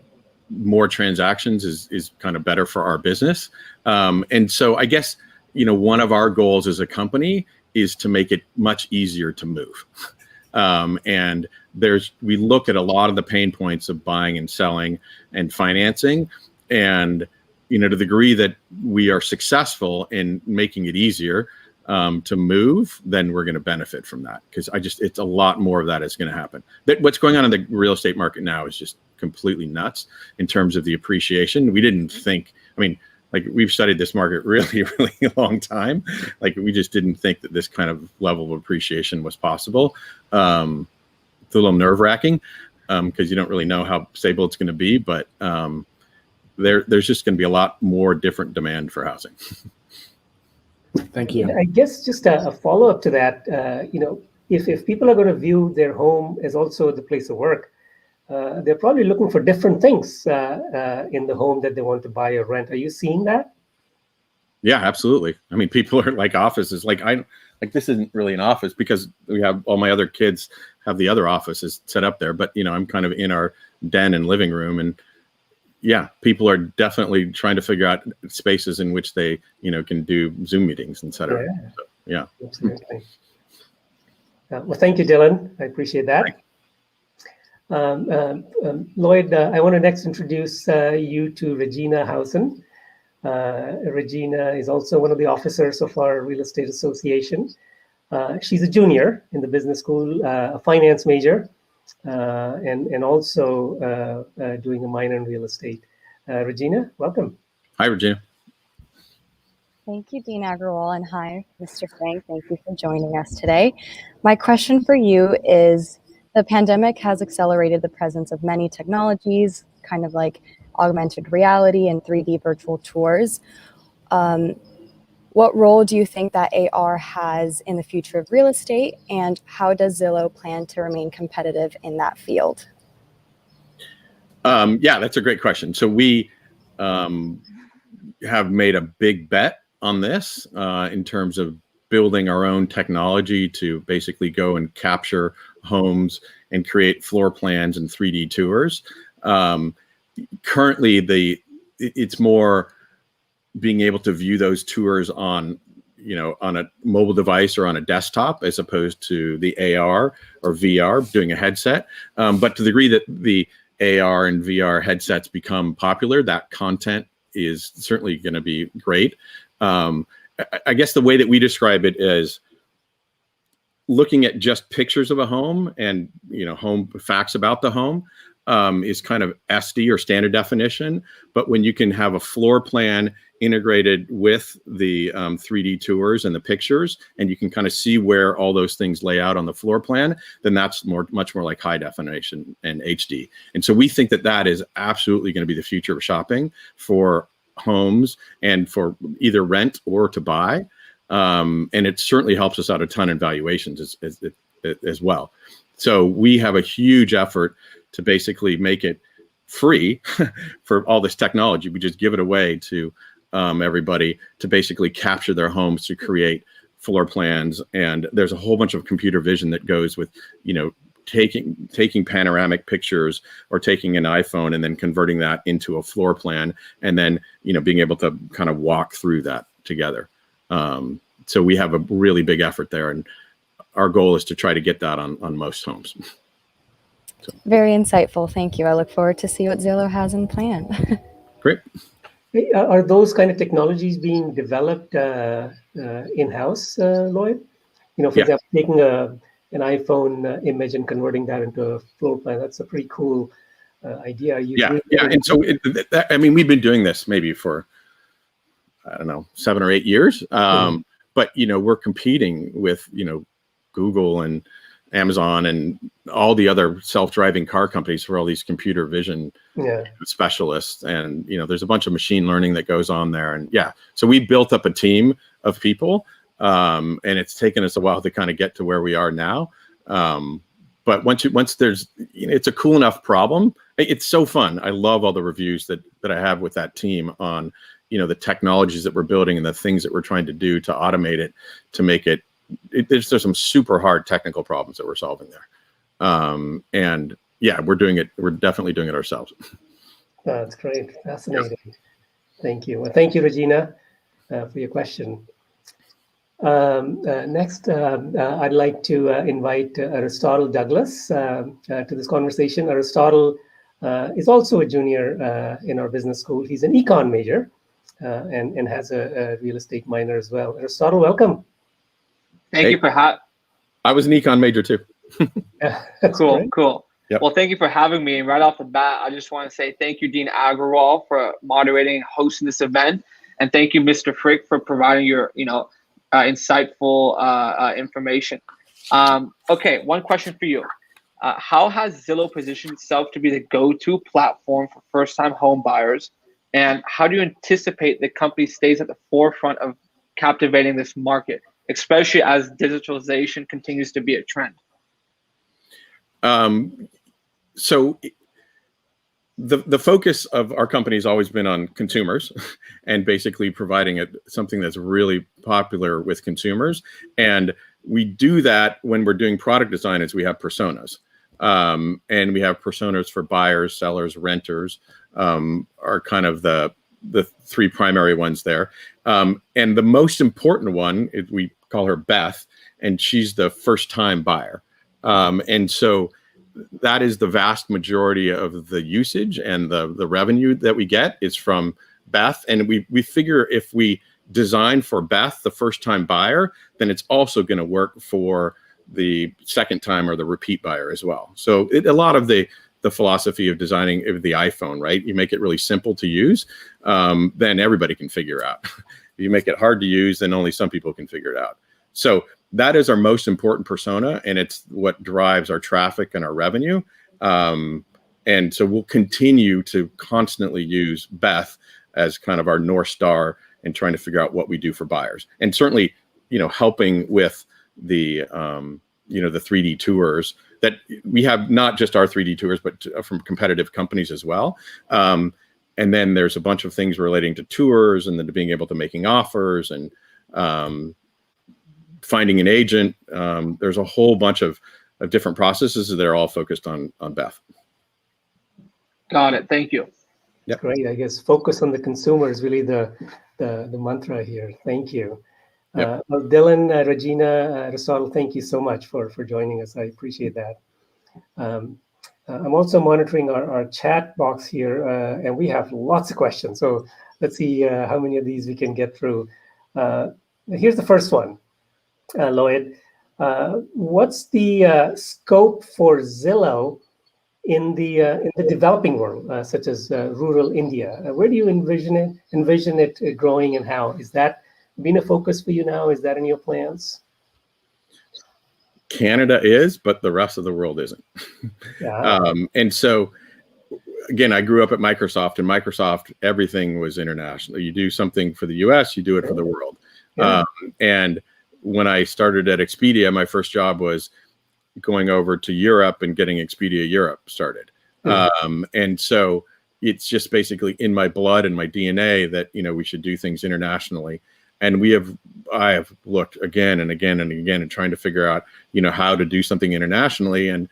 more transactions is kind of better for our business. And so I guess, you know, one of our goals as a company is to make it much easier to move. And we look at a lot of the pain points of buying and selling and financing, and, you know, to the degree that we are successful in making it easier to move, then we're going to benefit from that, because it's a lot more of that is going to happen. What's going on in the real estate market now is just completely nuts in terms of the appreciation. We didn't think, I mean, like, we've studied this market really, really long time. Like, we just didn't think that this kind of level of appreciation was possible. It's a little nerve-wracking because you don't really know how stable it's going to be, but there's just going to be a lot more different demand for housing. Thank you. I guess just a follow-up to that, you know, if people are going to view their home as also the place of work, they're probably looking for different things in the home that they want to buy or rent. Are you seeing that? Yeah, absolutely. I mean, people are like offices. Like, this isn't really an office because we have all my other kids have the other offices set up there. But, you know, I'm kind of in our den and living room, and yeah, people are definitely trying to figure out spaces in which they, you know, can do Zoom meetings, et cetera. Yeah, so, yeah. Absolutely. Well, thank you, Dylan. I appreciate that. Lloyd, I want to next introduce you to Regina Housen. Regina is also one of the officers of our Real Estate Association. She's a junior in the business school, a finance major, and also doing a minor in real estate. Regina, welcome. Hi, Regina. Thank you, Dean Agrawal, and hi, Mr. Frank. Thank you for joining us today. My question for you is, the pandemic has accelerated the presence of many technologies, kind of like augmented reality and 3D virtual tours. What role do you think that AR has in the future of real estate, and how does Zillow plan to remain competitive in that field? Yeah, that's a great question. So we have made a big bet on this in terms of building our own technology to basically go and capture homes and create floor plans and 3D tours. Currently, it's more being able to view those tours on, you know, on a mobile device or on a desktop, as opposed to the AR or VR doing a headset. But to the degree that the AR and VR headsets become popular, that content is certainly going to be great. I guess the way that we describe it is, looking at just pictures of a home and, home facts about the home is kind of SD or standard definition. But when you can have a floor plan integrated with the 3D tours and the pictures, and you can kind of see where all those things lay out on the floor plan, then that's much more like high definition and HD. And so we think that that is absolutely going to be the future of shopping for homes and for either rent or to buy. And it certainly helps us out a ton in valuations as well. So we have a huge effort to basically make it free for all this technology. We just give it away to everybody to basically capture their homes, to create floor plans. And there's a whole bunch of computer vision that goes with, taking panoramic pictures or taking an iPhone and then converting that into a floor plan, and then, being able to kind of walk through that together. So we have a really big effort there, and our goal is to try to get that on most homes. So. Very insightful. Thank you. I look forward to see what Zillow has in plan. Great. Hey, are those kind of technologies being developed in-house, Lloyd? For example, taking an iPhone image and converting that into a floor plan. That's a pretty cool idea. And so we've been doing this maybe for, 7 or 8 years. But, we're competing with, Google and Amazon and all the other self-driving car companies for all these computer vision specialists. And, there's a bunch of machine learning that goes on there. And so we built up a team of people, and it's taken us a while to kind of get to where we are now. But once there's, it's a cool enough problem. It's so fun. I love all the reviews that I have with that team on, the technologies that we're building and the things that we're trying to do to automate it, to make it, there's some super hard technical problems that we're solving there. We're doing it. We're definitely doing it ourselves. That's great. Fascinating. Yes. Thank you. Well, thank you, Regina, for your question. Next, I'd like to invite Aristotle Douglas to this conversation. Aristotle is also a junior in our business school. He's an econ major and has a real estate minor as well. Aristotle, welcome. Thank you for I was an econ major too. Cool. Yep. Well, thank you for having me. And right off the bat, I just want to say thank you, Dean Agrawal, for moderating and hosting this event. And thank you, Mr. Frink, for providing your, insightful information. Okay, one question for you. How has Zillow positioned itself to be the go-to platform for first-time home buyers? And how do you anticipate the company stays at the forefront of captivating this market, especially as digitalization continues to be a trend? So the focus of our company has always been on consumers and basically providing something that's really popular with consumers. And we do that when we're doing product design, as we have personas. And we have personas for buyers, sellers, renters, are kind of the three primary ones there. And the most important one is, we call her Beth, and she's the first time buyer. And so that is the vast majority of the usage, and the revenue that we get is from Beth. And we figure if we design for Beth, the first time buyer, then it's also going to work for the second time or the repeat buyer as well. So a lot of the philosophy of designing the iPhone, right? You make it really simple to use, then everybody can figure out. If you make it hard to use, then only some people can figure it out. So that is our most important persona, and it's what drives our traffic and our revenue. And so we'll continue to constantly use Beth as kind of our North Star in trying to figure out what we do for buyers. And certainly, helping with the 3D tours, that we have not just our 3D tours, but from competitive companies as well. And then there's a bunch of things relating to tours, and then to being able to making offers and finding an agent. There's a whole bunch of different processes that are all focused on Beth. Got it. Thank you. Yep. Great. I guess focus on the consumer is really the mantra here. Thank you. Yep. Well, Dylan, Regina, Aristotle, thank you so much for joining us. I appreciate that. I'm also monitoring our chat box here, and we have lots of questions. So let's see how many of these we can get through. Here's the first one, Lloyd. What's the scope for Zillow in the developing world, such as rural India? Where do you envision it growing, and how? Is that been a focus for you now? Is that in your plans? Canada is, but the rest of the world isn't. Yeah. And so, again, I grew up at Microsoft, and Microsoft, everything was international. You do something for the US, you do it for the world. Yeah. And when I started at Expedia, my first job was going over to Europe and getting Expedia Europe started. And so it's just basically in my blood and my DNA that, we should do things internationally. And I have looked again and again and again and trying to figure out, how to do something internationally. And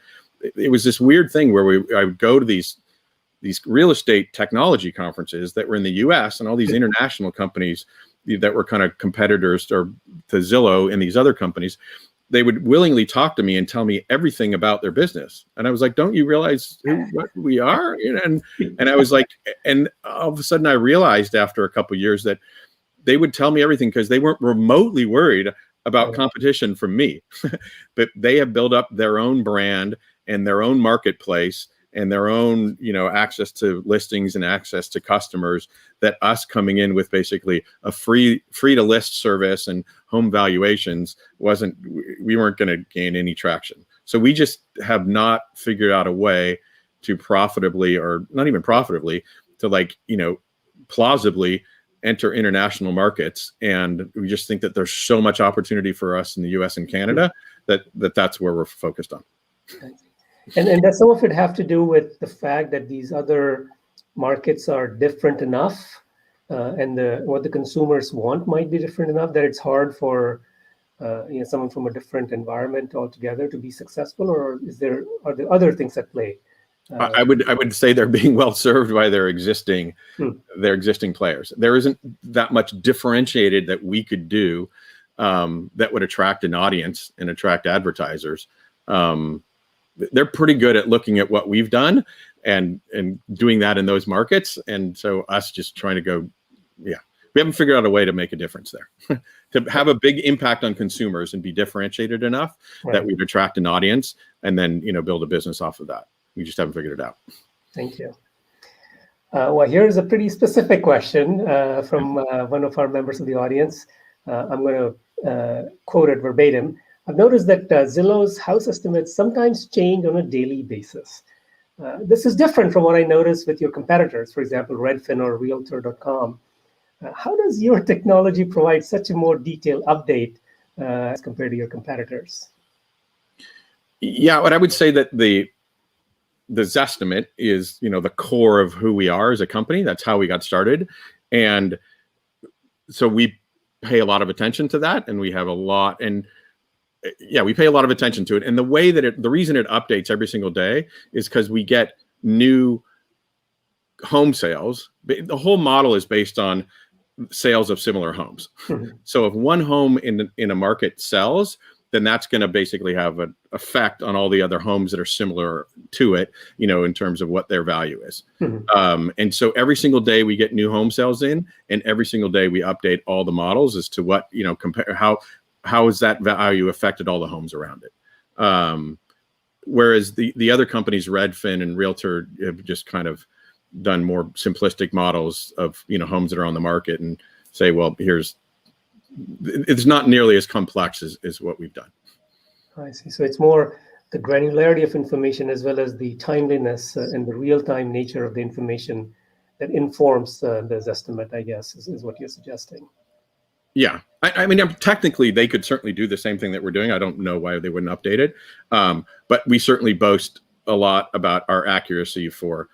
it was this weird thing where I would go to these real estate technology conferences that were in the US, and all these international companies that were kind of competitors to Zillow and these other companies, they would willingly talk to me and tell me everything about their business. And I was like, don't you realize what we are? And I was like, and all of a sudden I realized after a couple of years that they would tell me everything because they weren't remotely worried about competition from me. But they have built up their own brand and their own marketplace and their own, access to listings and access to customers, that us coming in with basically a free to list service and home valuations we weren't going to gain any traction. So we just have not figured out a way to profitably, or not even profitably, to plausibly enter international markets. And we just think that there's so much opportunity for us in the US and Canada that's where we're focused on. And does some of it have to do with the fact that these other markets are different enough, and what the consumers want might be different enough, that it's hard for someone from a different environment altogether to be successful? Or are there other things at play? I would say they're being well served by their existing players. There isn't that much differentiated that we could do that would attract an audience and attract advertisers. They're pretty good at looking at what we've done and doing that in those markets. And so us just trying to go, we haven't figured out a way to make a difference there, to have a big impact on consumers and be differentiated enough that we'd attract an audience and then, build a business off of that. We just haven't figured it out. Thank you. Well, here's a pretty specific question from one of our members of the audience. I'm going to quote it verbatim. I've noticed that Zillow's house estimates sometimes change on a daily basis. This is different from what I noticed with your competitors, for example, Redfin or Realtor.com. How does your technology provide such a more detailed update as compared to your competitors? Yeah, what I would say that the Zestimate is, the core of who we are as a company. That's how we got started. And so we pay a lot of attention to that, and we have a lot, we pay a lot of attention to it. And the way that the reason it updates every single day is because we get new home sales. The whole model is based on sales of similar homes. So if one home in a market sells, then that's going to basically have an effect on all the other homes that are similar to it, in terms of what their value is. And so every single day we get new home sales in, and every single day we update all the models as to what, compare how has that value affected all the homes around it. Whereas the other companies, Redfin and Realtor, have just kind of done more simplistic models of, homes that are on the market, and say, well, it's not nearly as complex as what we've done. I see. So it's more the granularity of information as well as the timeliness and the real-time nature of the information that informs the Zestimate, I guess, is what you're suggesting. Yeah. I mean, technically, they could certainly do the same thing that we're doing. I don't know why they wouldn't update it. But we certainly boast a lot about our accuracy for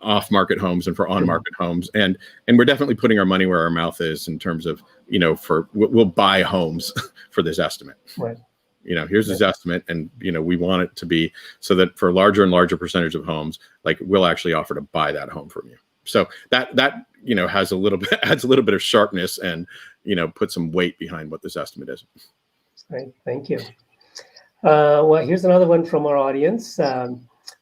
off-market homes and for on-market homes, and we're definitely putting our money where our mouth is in terms of, we'll buy homes for this estimate. Right. Here's this estimate, and we want it to be so that for larger and larger percentage of homes, we'll actually offer to buy that home from you. So that has adds a little bit of sharpness and put some weight behind what this estimate is. Great, thank you. Well, here's another one from our audience.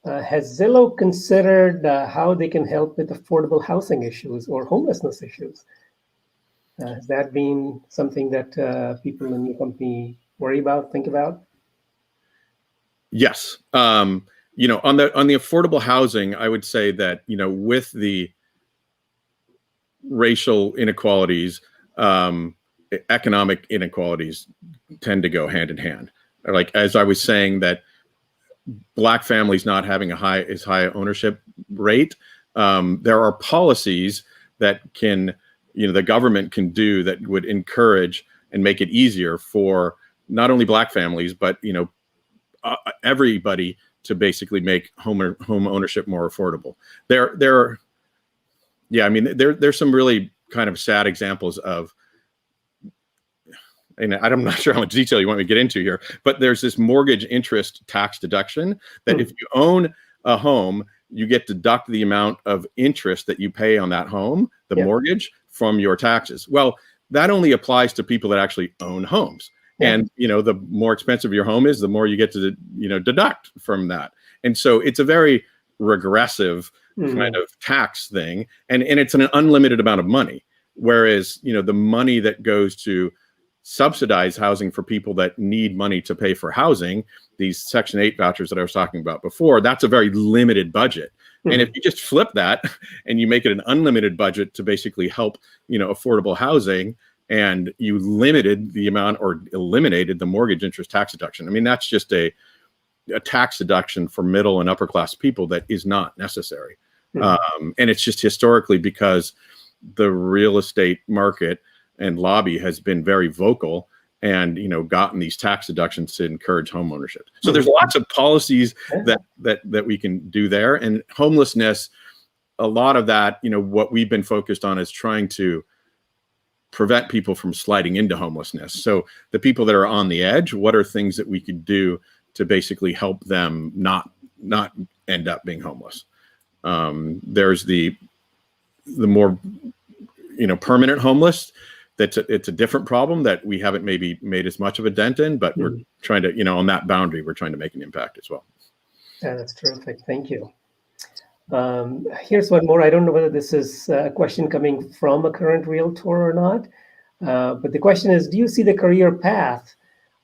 Has Zillow considered how they can help with affordable housing issues or homelessness issues? Has that been something that people in your company worry about, think about? Yes. You know, on the affordable housing, I would say that, you know, with the racial inequalities, economic inequalities tend to go hand in hand. Like, as I was saying, that Black families not having as high ownership rate, there are policies that can, you know, the government can do that would encourage and make it easier for not only Black families, but, you know, everybody to basically make home ownership more affordable. Yeah, I mean, there's some really kind of sad examples of, and I'm not sure how much detail you want me to get into here, but there's this mortgage interest tax deduction that if you own a home, you get deduct the amount of interest that you pay on that home, the mortgage, from your taxes. Well, that only applies to people that actually own homes. And, you know, the more expensive your home is, the more you get to, you know, deduct from that. And so it's a very regressive kind of tax thing. And it's an unlimited amount of money. Whereas, you know, the money that goes to subsidize housing for people that need money to pay for housing, these Section 8 vouchers that I was talking about before, that's a very limited budget. And if you just flip that and you make it an unlimited budget to basically help, you know, affordable housing, and you limited the amount or eliminated the mortgage interest tax deduction, I mean, that's just a tax deduction for middle and upper class people that is not necessary. And it's just historically because the real estate market and lobby has been very vocal and, you know, gotten these tax deductions to encourage home ownership. So there's lots of policies that we can do there. And homelessness, a lot of that, you know, what we've been focused on is trying to prevent people from sliding into homelessness. So the people that are on the edge, what are things that we could do to basically help them not end up being homeless? There's the more, you know, permanent homeless. It's a different problem that we haven't maybe made as much of a dent in, but we're trying to, you know, on that boundary, we're trying to make an impact as well. Yeah, that's terrific. Thank you. Here's one more. I don't know whether this is a question coming from a current realtor or not, but the question is, do you see the career path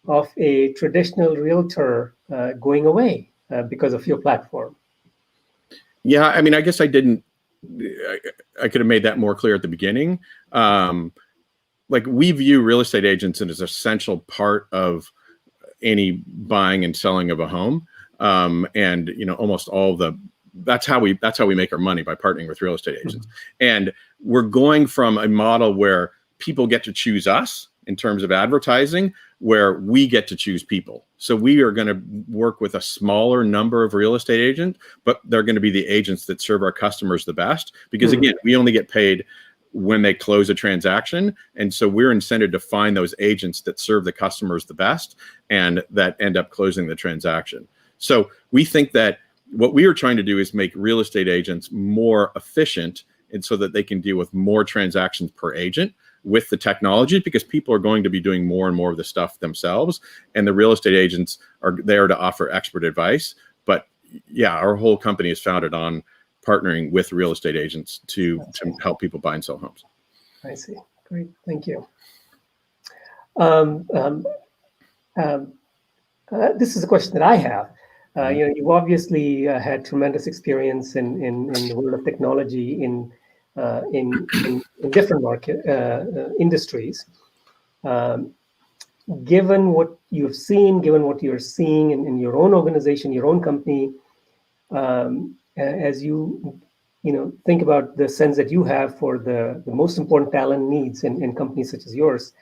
of a traditional realtor going away because of your platform? Yeah, I mean, I guess I could have made that more clear at the beginning. Like, we view real estate agents as an essential part of any buying and selling of a home. And, you know, almost all that's how we make our money, by partnering with real estate agents. And we're going from a model where people get to choose us in terms of advertising, where we get to choose people. So we are going to work with a smaller number of real estate agents, but they're going to be the agents that serve our customers the best. Because again, we only get paid when they close a transaction. And so we're incented to find those agents that serve the customers the best and that end up closing the transaction. So we think that what we are trying to do is make real estate agents more efficient, and so that they can deal with more transactions per agent with the technology, because people are going to be doing more and more of the stuff themselves, and the real estate agents are there to offer expert advice. But yeah, our whole company is founded on partnering with real estate agents to help people buy and sell homes. I see. Great. Thank you. This is a question that I have. You know, you've obviously had tremendous experience in the world of technology in different market industries. Given what you've seen, given what you're seeing in your own organization, your own company, as you know, think about the sense that you have for the most important talent needs in companies such as yours,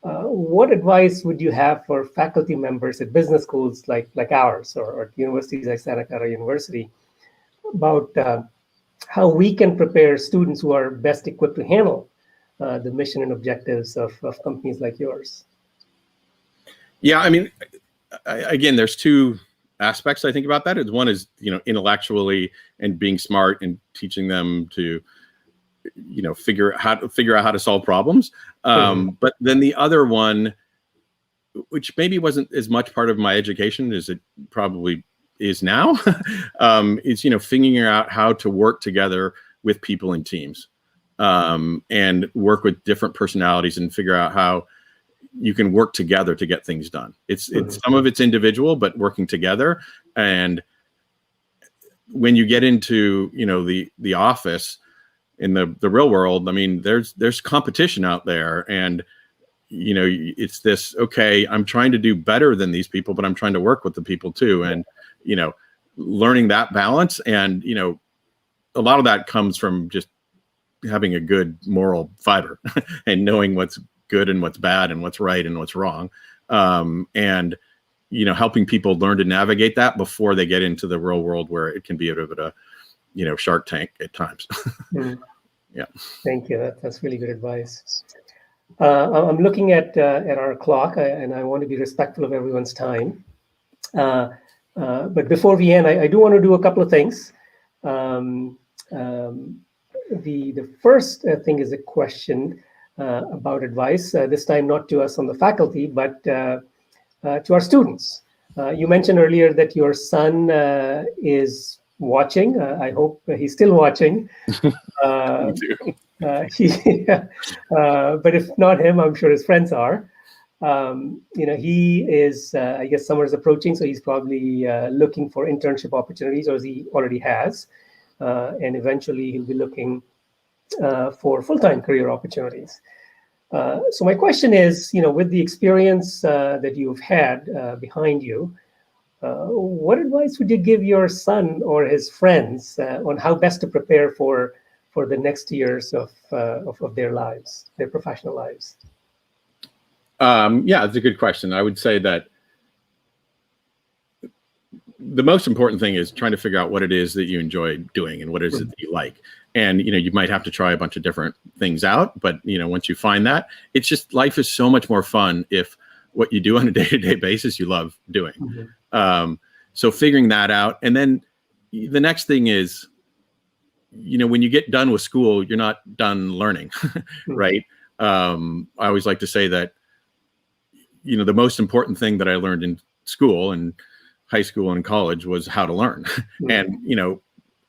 what advice would you have for faculty members at business schools like ours, or universities like Santa Clara University, about how we can prepare students who are best equipped to handle the mission and objectives of companies like yours? Yeah, I mean, again, there's two aspects I think about that. One is, you know, intellectually and being smart and teaching them to, you know, figure out how to solve problems. But then the other one, which maybe wasn't as much part of my education as it probably is now, is, you know, figuring out how to work together with people in teams, and work with different personalities and figure out how, you can work together to get things done. It's some of it's individual, but working together. And when you get into, you know, the office in the real world, I mean, there's competition out there, and you know, it's this, okay, I'm trying to do better than these people, but I'm trying to work with the people too. And, you know, learning that balance, and, you know, a lot of that comes from just having a good moral fiber and knowing what's good and what's bad and what's right and what's wrong. And, you know, helping people learn to navigate that before they get into the real world, where it can be a bit of a, you know, Shark Tank at times. Yeah. Thank you. That's really good advice. I'm looking at our clock, and I want to be respectful of everyone's time. But before we end, I do want to do a couple of things. The first thing is a question about advice, this time not to us on the faculty, but to our students. You mentioned earlier that your son is watching. I hope he's still watching. Me too. But if not him, I'm sure his friends are. You know, he is, I guess summer is approaching, so he's probably looking for internship opportunities, or he already has. And eventually he'll be looking for full-time career opportunities. So my question is, you know, with the experience that you've had behind you, what advice would you give your son or his friends on how best to prepare for the next years of their lives, their professional lives? Yeah, it's a good question. I would say that the most important thing is trying to figure out what it is that you enjoy doing and what it is that you like. And, you know, you might have to try a bunch of different things out, but, you know, once you find that, it's just, life is so much more fun if what you do on a day-to-day basis you love doing. So figuring that out. And then the next thing is, you know, when you get done with school, you're not done learning, right? I always like to say that, you know, the most important thing that I learned in school and high school and college was how to learn. And, you know,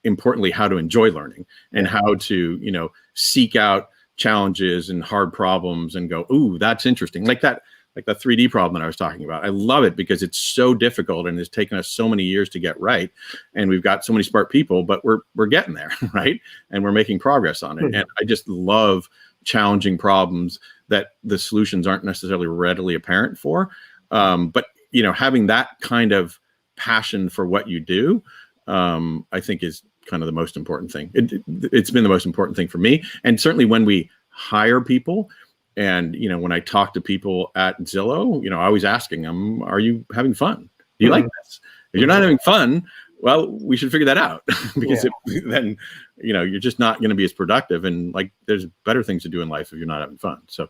importantly, how to enjoy learning, and how to, you know, seek out challenges and hard problems and go, ooh, that's interesting. Like that 3D problem that I was talking about. I love it because it's so difficult and it's taken us so many years to get right. And we've got so many smart people, but we're getting there, right? And we're making progress on it. And I just love challenging problems that the solutions aren't necessarily readily apparent for. But, you know, having that kind of passion for what you do, I think is kind of the most important thing. It's been the most important thing for me. And certainly when we hire people, and, you know, when I talk to people at Zillow, you know, I always asking them, are you having fun? Do you like this? If you're not having fun, well, we should figure that out because then, you know, you're just not going to be as productive. And like, there's better things to do in life if you're not having fun. So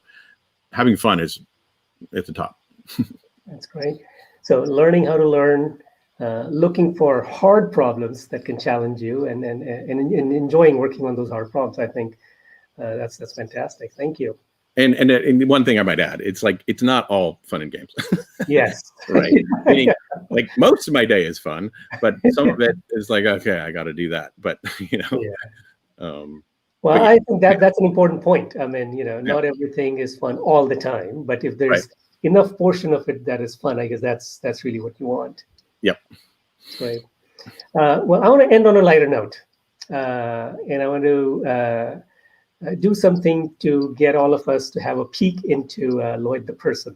having fun is at the top. That's great. So learning how to learn, looking for hard problems that can challenge you, and enjoying working on those hard problems. I think that's fantastic. Thank you. And one thing I might add, it's like, it's not all fun and games. Yes. Right. Meaning, like, most of my day is fun, but some of it is like, okay, I got to do that. But, you know, well, I think that's an important point. I mean, you know, not everything is fun all the time, but if there's enough portion of it that is fun, I guess that's really what you want. Yep. Right. Well, I want to end on a lighter note, and I want to do something to get all of us to have a peek into Lloyd the person.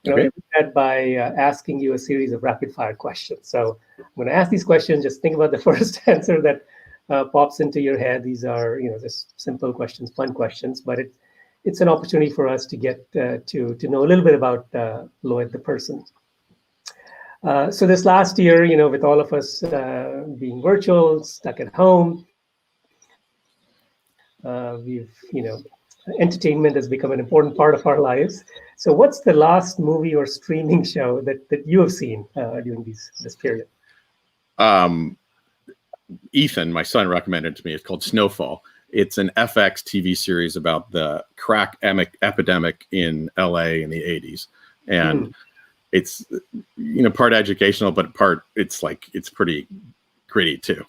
You know, I do that by asking you a series of rapid fire questions. So I'm going to ask these questions. Just think about the first answer that pops into your head. These are, you know, just simple questions, fun questions, but it's an opportunity for us to get to know a little bit about Lloyd the person. So this last year, you know, with all of us being virtual, stuck at home, we've, you know, entertainment has become an important part of our lives. So what's the last movie or streaming show that you have seen during this period? Ethan, my son, recommended it to me. It's called Snowfall. It's an FX TV series about the crack epidemic in LA in the 80s. And it's, you know, part educational, but part it's pretty gritty too.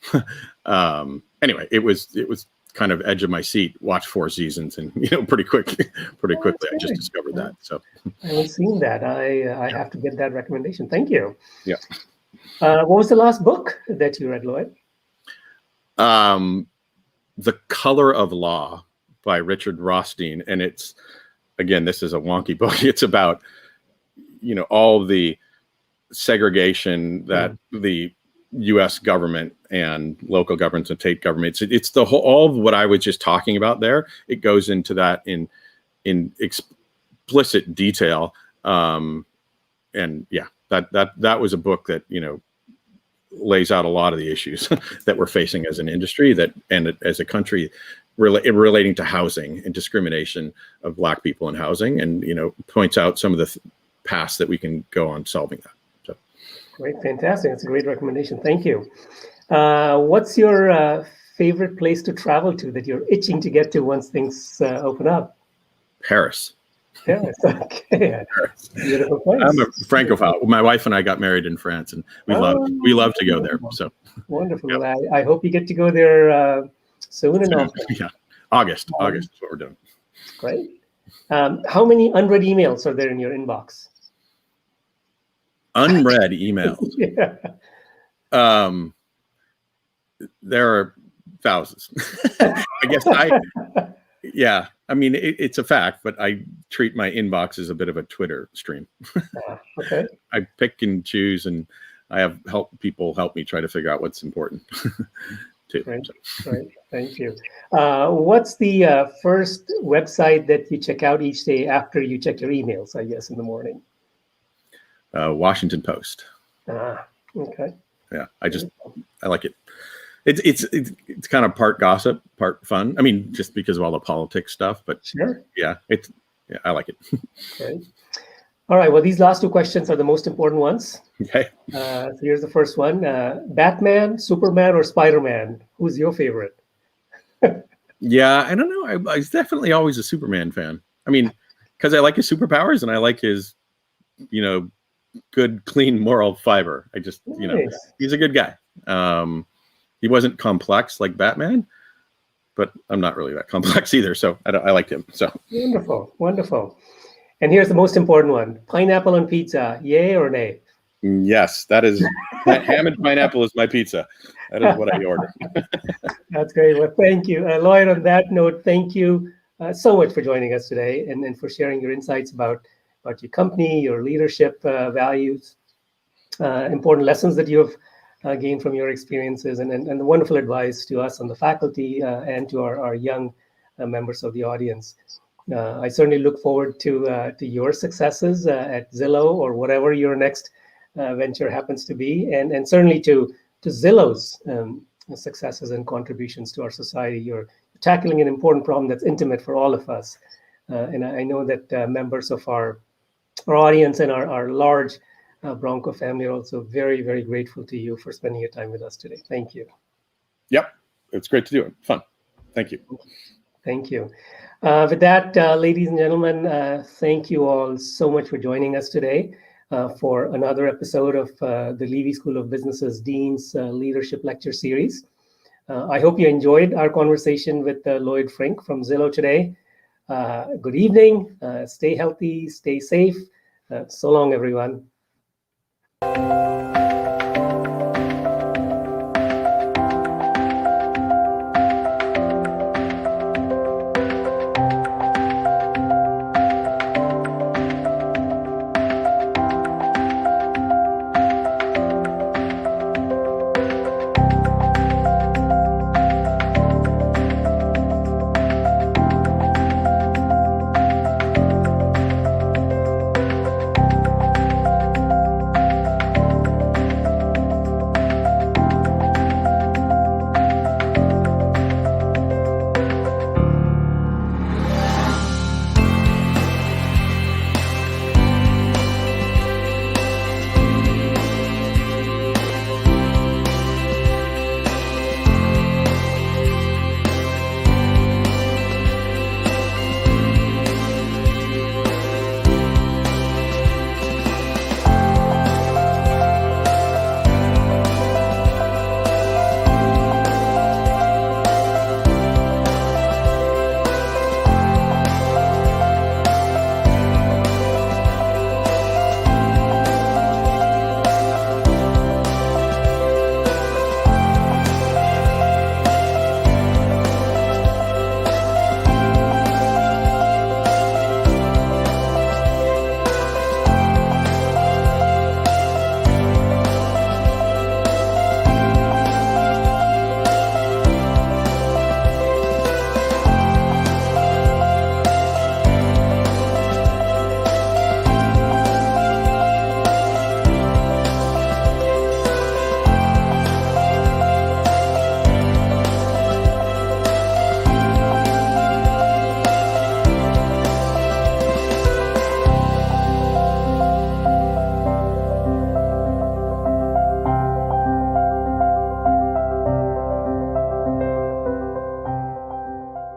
Anyway, it was kind of edge of my seat, watch 4 seasons, and pretty quickly I just discovered that. So I haven't seen that. I have to get that recommendation. Thank you. Yeah. What was the last book that you read, Lloyd? The Color of Law by Richard Rothstein, and it's, again, this is a wonky book. It's about all the segregation that the U.S. government and local governments and state governments. It's the whole, all of what I was just talking about there. It goes into that in explicit detail. And yeah, that was a book that lays out a lot of the issues that we're facing as an industry and as a country, relating to housing and discrimination of Black people in housing, and points out some of the paths that we can go on solving that. So. Great, fantastic. That's a great recommendation. Thank you. What's your favorite place to travel to that you're itching to get to once things open up? Paris. Paris. Okay. Paris. Beautiful place. I'm a Francophile. My wife and I got married in France, and we love to go there. So wonderful. Yeah. Well, I hope you get to go there soon enough. Yeah, August is what we're doing. Great. How many unread emails are there in your inbox? Unread emails. Yeah. There are thousands. I guess yeah. I mean, it's a fact, but I treat my inbox as a bit of a Twitter stream. Okay. I pick and choose, and I have people help me try to figure out what's important too. Great. Great. Thank you. What's the first website that you check out each day after you check your emails, I guess, in the morning? Washington Post. Okay. Yeah, I like it. It's kind of part gossip, part fun. I mean, just because of all the politics stuff, but sure. Yeah, I like it. Great. All right. Well, these last 2 questions are the most important ones. Okay. So here's the first one: Batman, Superman, or Spider-Man? Who's your favorite? Yeah, I don't know. I was definitely always a Superman fan. I mean, because I like his superpowers and I like his, good, clean moral fiber. I just, Nice. He's a good guy. He wasn't complex like Batman, but I'm not really that complex either. So I liked him. So Wonderful. Wonderful. And here's the most important one: pineapple on pizza, yay or nay? yes, that ham and pineapple is my pizza. That is what I order. That's great. Well, thank you. Lloyd, on that note, thank you so much for joining us today and for sharing your insights about your company, your leadership values, important lessons that you have gained from your experiences, and the wonderful advice to us on the faculty and to our young members of the audience. I certainly look forward to your successes at Zillow or whatever your next venture happens to be, and certainly to Zillow's successes and contributions to our society. You're tackling an important problem that's intimate for all of us. And I know that members of our audience and our large Bronco family are also very, very grateful to you for spending your time with us today. Thank you. Yep. It's great to do it. Fun. Thank you. Thank you. With that, ladies and gentlemen, thank you all so much for joining us today for another episode of the Leavey School of Business's Dean's Leadership Lecture Series. I hope you enjoyed our conversation with Lloyd Frink from Zillow today. Good evening. Stay healthy, stay safe. So long, everyone.